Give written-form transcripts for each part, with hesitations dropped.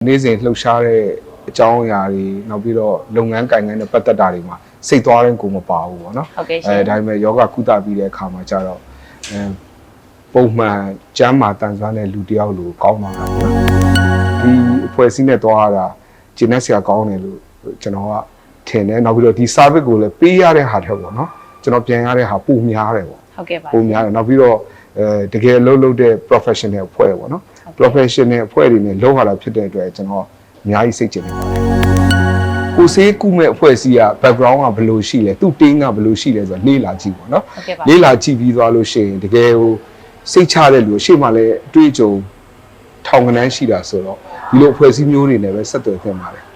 နေ့စဉ်လှုပ်ရှားတဲ့အကြောင်းအရာတွေနောက်ပြီးတော့လုပ်ငန်းကိုင်ငန်းနဲ့ပတ်သက်တာတွေမှာစိတ်သွားတဲ့ကိုမပါဘူးပေါ့နော်ဒါပေမဲ့ယောဂကုသပြီးတဲ့အခါမှာကျတော့ပုံမှန်ကျမ်းမာတန်ဆွမ်းတဲ့လူတစ်ယောက်လိုကောင်းသွားတာပေါ့နော်ဒီအဖွဲ့အစည်းနဲ့သွားရတာကျင့်တဲ့ဆရာကောင်းတယ်လို့ကျွန်တော်ကထင်တယ်နောက်ပြီးတော့ဒီ service ကိုလည်းပေးရတဲ့ဟာထက်ပေါ့နော်ကျွန်တော်ပြန်ရတဲ့ဟာပိုများတယ်ပေါ့ဟုတ်ကဲ့ပါပိုများတယ်နောက်ပြီးတော့တကယ်အလုပ်လုပ်တဲ့ professional အဖွဲ့ပေါ့နော် professional အဖွဲ့တွေနဲ့လုပ်ရတာဖြစ်တဲ့အတွက်ကျွန်တော်အများကြီးစိတ်ကျဉ်နေပါတယ်ကိုစေးကုမဲ့အဖွဲ့အစည်းက background ကဘယ်လိုရှိလဲသူ့ team ကဘယ်လိုရှိလဲဆိုတော့လေ့လာကြည့်ပေါ့နော်လေ့လာကြည့်ပြီးသွားလို့ရှိရင်တကယ်ဟိုစိတ်ချတဲ့လူရှေ့မှာလည်းအတွေ့အကြုံထောင်ကနန်းရှိတာဆိုတော့ဒီလိုအဖွဲ့အစည်းမျိုးတွေနဲ့ပဲဆက်သွယ်ဖြစ်ပါတယ်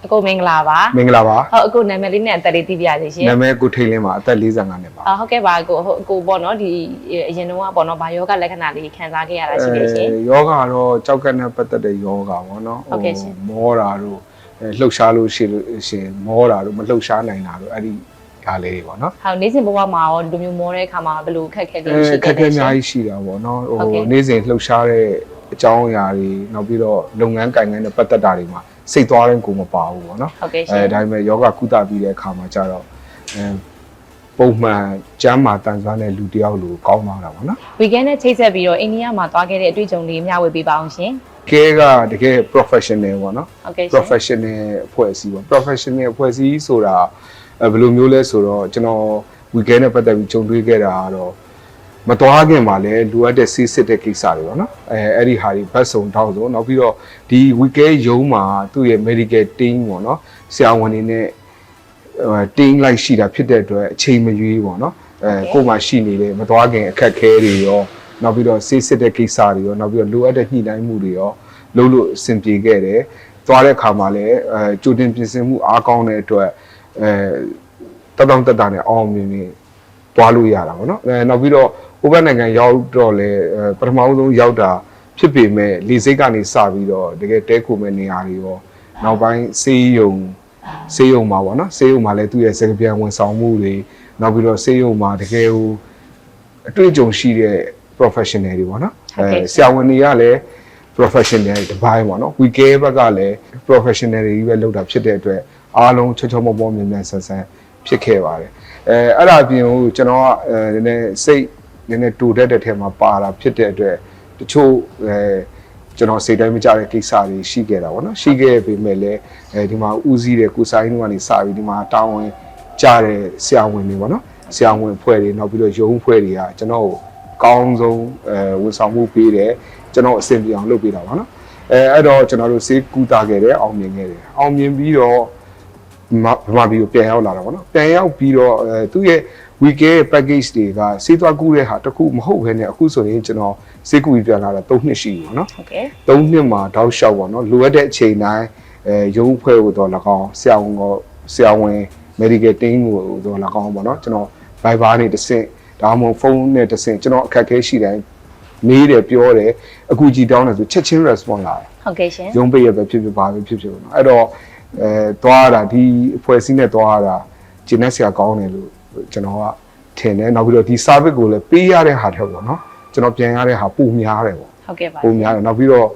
အကိုမင်္ဂလာပါမင်္ဂလာပါဟုတ်အခုနာမည်လေးနဲ့အသက်လေးသိပြရစီရှင်နာမည်ကိုထိန်လင်းပါအသက်45နှစ်ပါဟုတ်ကဲ့ပါကိုပေါ့နော်ဒီအရင်တော့ပေါ့နော်ဘာယောဂလက္ခဏာလေးခံစားခဲ့ရတာရှိတယ်ရှင်ယောဂကတော့ကြောက်ကနဲ့ပတ်သက်တဲ့ယောဂပေါ့နော်ဟုတ်ကဲ့ရှင်မောတာတို့လှုပ်ရှားလို့ရှိလို့ရှင်မောတာတို့မလှုပ်ရှားနိုင်တာတို့အဲ့ဒီဒါလေးတွေပေါ့နော်ဟုတ်နေ့စဉ်ဘဝမှာရောဒီမျိုးမောတဲ့အခါမှာဘယ်လိုခက်ခဲလေးရှိခက်ခဲအများကြီးရှိတာပေါ့နော်နေ့စဉ်လှုပ်ရှားတဲ့အကြောင်းအရာတွေနောက်ပြီးတော့လုပ်ငန်းကိုင်ငန်းနဲ့ပတ်သက်တာတွေမှာစိတ်သွားတဲ့ကိုမပါဘူးပေါ့နော်ဟုတ်ကဲ့ရှင်ဒါပေမဲ့ယောဂကုသပြီးတဲ့အခါမှာကျတော့ပုံမှန်ကျမ်းမာတန်ဆွမ်းတဲ့လူတစ်ယောက်လိုကောင်းသွားတာပေါ့နော် weekend နဲ့ချိတ်ဆက်ပြီးတော့အိန္ဒိယမှာသွားခဲ့တဲ့အတွေ့အကြုံလေးမျှဝေပေးပါအောင်ရှင်ကတကယ် professional ပေါ့နော် professional အဖွဲ့အစည်းပေါ့ professional အဖွဲ့အစည်းဆိုတာဘယ်လိုမျိုးလဲဆိုတော့ကျွန်တော် weekend နဲ့ပတ်သက်ပြီးကြုံတွေ့ခဲ့တာကတော့မတော်ခင်မှာလည်းလိုအပ်တဲ့ဆေးစစ်တဲ့ကိစ္စတွေပေါ့နော်အဲ့ဒီဟာတွေဘတ်စုံတောက်စုံနောက်ပြီးတော့ဒီ weekend ရုံးမှာသူ့ရဲ့ medical team ပေါ့နော်ဆရာဝန်တွေနဲ့ team လိုက်ရှိတာဖြစ်တဲ့အတွက်အချိန်မရွေးပေါ့နော်ကိုယ်မှရှိနေတယ်မတော်ခင်အခက်ခဲတွေရောနောက်ပြီးတော့ဆေးစစ်တဲ့ကိစ္စတွေရောနောက်ပြီးတော့လိုအပ်တဲ့ညှိနှိုင်းမှုတွေရောလုပ်လို့အဆင်ပြေခဲ့တယ်သွားတဲ့အခါမှာလည်းကြိုတင်ပြင်ဆင်မှုအားကောင်းတဲ့အတွက်တက်တာနဲ့အောင်မြင်မြင်သွားလို့ရတာပေါ့နော်နောက်ပြီးတော့ဟိုဘက်နိုင်ငံရောက်တော့လေပထမဆုံးရောက်တာဖြစ်ပေမဲ့လေစိတ်ကနေစပြီးတော့တကယ်တဲခိုမဲ့နေရာတွေရောနောက်ပိုင်းဆေးရုံမှာပေါ့နော်ဆေးရုံမှာလည်းသူ့ရဲ့စကားပြန်ဝန်ဆောင်မှုတွေနောက်ပြီးတော့ဆေးရုံမှာတကယ်ဟိုအတွေ့အကြုံရှိတဲ့ professional တွေပေါ့နော်ဆရာဝန်တွေကလည်း professional တွေတစ်ပိုင်းပေါ့နော် weekend ဘက်ကလည်း professional တွေကြီးပဲလုပ်တာဖြစ်တဲ့အတွက်အားလုံးချောချောမောမောမြန်မြန်ဆန်ဆန်ဖြစ်ခဲ့ပါတယ်အဲ့ဒါအပြင်ဟိုကျွန်တော်ကနည်းနည်းစိတ်နည်းနည်းတူတတ်တဲ့ထဲမှာပါတာဖြစ်တဲ့အတွက်တချို့ကျွန်တော်စိတ်တိုင်းမကြတဲ့ကိစ္စတွေရှိခဲ့တာပေါ့နော်ရှိခဲ့ပေမဲ့လည်းဒီမှာဦးစီးတဲ့ကိုဆိုင်တို့ကနေစပြီးဒီမှာတာဝန်ကြတဲ့ဆရာဝန်တွေပေါ့နော်ဆရာဝန်အဖွဲ့တွေနောက်ပြီးတော့ရုံးအဖွဲ့တွေကကျွန်တော်ကောင်းဆုံးဝန်ဆောင်မှုပေးတယ်ကျွန်တော်အဆင်ပြေအောင်လုပ်ပေးတာပါနော်အဲ့တော့ကျွန်တော်တို့စေးကူတာခဲ့တယ်အောင်မြင်ခဲ့တယ်အောင်မြင်ပြီးတော့ဗမာပြည်ကိုပြန်ရောက်လာတာပေါ့နော်ပြန်ရောက်ပြီးတော့သူ့ရဲ့ weekend package တွေကစေးသွားကူးတဲ့ဟာတခုမဟုတ်ဘဲနဲ့အခုဆိုရင်ကျွန်တော်စေးကူပြီးပြန်လာတာ3နှစ်ရှိပြီပေါ့နော်ဟုတ်ကဲ့3နှစ်မှာတောက်လျှောက်ပေါ့နော်လိုအပ်တဲ့အချိန်တိုင်းရုံးဖွဲ့ကိုတော့၎င်းဆရာဝန် medical team ကိုတော့၎င်းပေါ့နော်ကျွန်တော် Viber နဲ့တစ်ဆင့်ဒါမှမဟုတ်ဖုန်းနဲ့တစ်ဆင့်ကျွန်တော်အခက်အခဲရှိတိုင်းမေးတယ်ပြောတယ်အခုကြည်တောင်းတယ်ဆိုချက်ချင်း response လာတယ်ဟုတ်ကဲ့ရှင်ရုံးပိတ်ရပဲဖြစ်ပါပဲဖြစ်ပေါ့နော်အဲ့တော့သွားတာဒီအဖွဲ့အစည်းနဲ့သွားတာကျင့်တဲ့ဆရာကောင်းတယ်လို့ကျွန်တော်ကထင်တယ်နောက်ပြီးတော့ဒီ service ကိုလည်းပေးရတဲ့ဟာထက်ပေါ့နော်ကျွန်တော်ပြန်ရတဲ့ဟာပိုများတယ်ပေါ့ဟုတ်ကဲ့ပါပိုများတယ်နောက်ပြီးတော့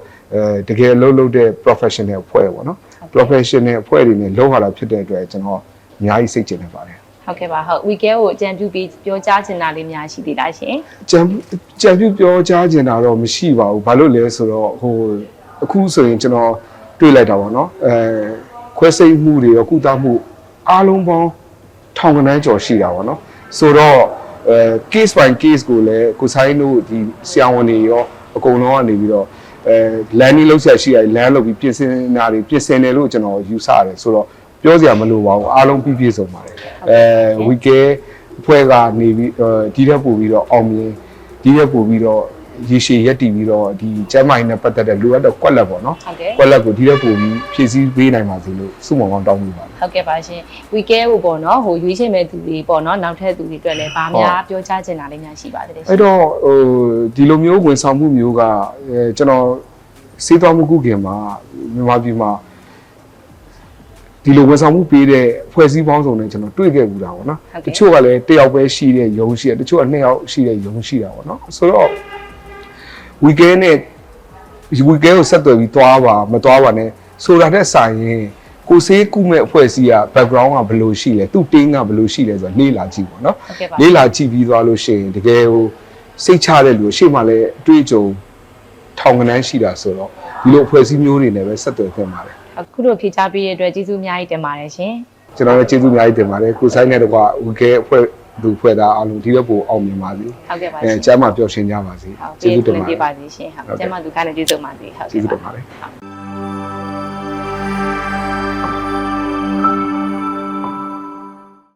တကယ်လုပ်တဲ့ professional အဖွဲ့ပေါ့နော် professional အဖွဲ့တွေနဲ့လုပ်ရတာဖြစ်တဲ့အတွက်ကျွန်တော်အများကြီးစိတ်ကျဉ်နေပါတယ်ဟုတ်ကဲ့ပါဟုတ် weekend ကိုအကြံပြုပြီးပြောကြားချင်တာလေးများရှိသေးလားရှင်ကြံပြုပြောကြားချင်တာတော့မရှိပါဘူးဘာလို့လဲဆိုတော့ဟိုအခုဆိုရင်ကျွန်တော်တွေ့လိုက်တာပေါ့နော်ခွဲစိတ်မှုတွေရောကုသမှုအားလုံးပေါင်းထောင်ကနန်းကျော်ရှိတာပေါ့နော်ဆိုတော့case by case ကိုလည်းကိုဆိုင်တို့ဒီဆရာဝန်တွေရောအကုန်လုံးကနေပြီးတော့landing လောက်ဆက်ရှိရ land လုပ်ပြီးပြင်ဆင်တာတွေပြင်ဆင်တယ်လို့ကျွန်တော်ယူဆရတယ်ဆိုတော့ပြောစရာမလိုပါဘူးအားလုံးပြည့်စုံပါတယ်weekend အဖွဲ့ကနေပြီးဒီထက်ပို့ပြီးတော့အောင်မြင်ဒီထက်ပို့ပြီးတော့ရေရှည်ရက်တည်ပြီးတော့ဒီကျမ်းမာရေးနဲ့ပတ်သက်တဲ့လိုအပ်တဲ့ကွက်လက်ပေါ့နော်ကွက်လက်ကိုဒီထက်ပို့ပြီးဖြည့်ဆည်းပေးနိုင်ပါစေလို့စုမုံကောင်းတောင်းမိပါတယ်ဟုတ်ကဲ့ပါရှင် weekend ကိုပေါ့နော်ဟိုရွေးချယ်မဲ့သူတွေပေါ့နော်နောက်ထပ်သူတွေအတွက်လည်းဗာများပြောကြားချင်တာလေးများရှိပါသေးတယ်အဲ့တော့ဟိုဒီလိုမျိုးဝန်ဆောင်မှုမျိုးကကျွန်တော်စေးသွားမှုကုခင်မှာမြန်မာပြည်မှာ ဒီလိုဝန်ဆောင်မှုပေးတဲ့ဖွဲ့စည်းပေါင်းစုံနဲ့ကျွန်တော်တွေ့ခဲ့ဘူးတာပေါ့နော်တချို့ကလည်း1ယောက်ပဲရှိတဲ့ယုံရှိတယ်တချို့က2ယောက်ရှိတဲ့ယုံရှိတာပေါ့နော်ဆိုတော့ weekend နဲ့ weekend ကိုဆက်သွယ်ပြီးသွားပါမသွားပါနဲ့ဆိုတာတဲ့ဆိုင်ရင်ကိုစေးကုမဲ့အဖွဲ့အစည်းက background ကဘယ်လိုရှိလဲသူ့တင်းကဘယ်လိုရှိလဲဆိုတော့လေ့လာကြည့်ပေါ့နော်လေ့လာကြည့်ပြီးသွားလို့ရှိရင်တကယ်ဟိုစိတ်ချတဲ့လူရှေ့မှာလည်းအတွေ့အကြုံထောင်ကနန်းရှိတာဆိုတော့ဒီလိုအဖွဲ့အစည်းမျိုးတွေနဲ့ပဲဆက်သွယ်ခဲ့ပါတယ်အခုလိုဖြေချပေးတဲ့အတွက်ကျေးဇူးအများကြီးတင်ပါတယ်ရှင်ကျွန်တော်လည်းကျေးဇူးအများကြီးတင်ပါတယ်ကိုဆိုင်နဲ့တော့ weekend အဖွဲ့လူဖွဲ့သားအားလုံးဒီတော့ပိုအောင်မြင်ပါစေဟုတ်ကဲ့ပါရှင်ကျမ်းမာပျော်ရွှင်ကြပါစေကျေးဇူးတင်ပါတယ်ရှင်ဟုတ်ကျမ်းမာသူကလည်းကျေးဇူးပါစေဟုတ်ကျေးဇူးတင်ပါတယ်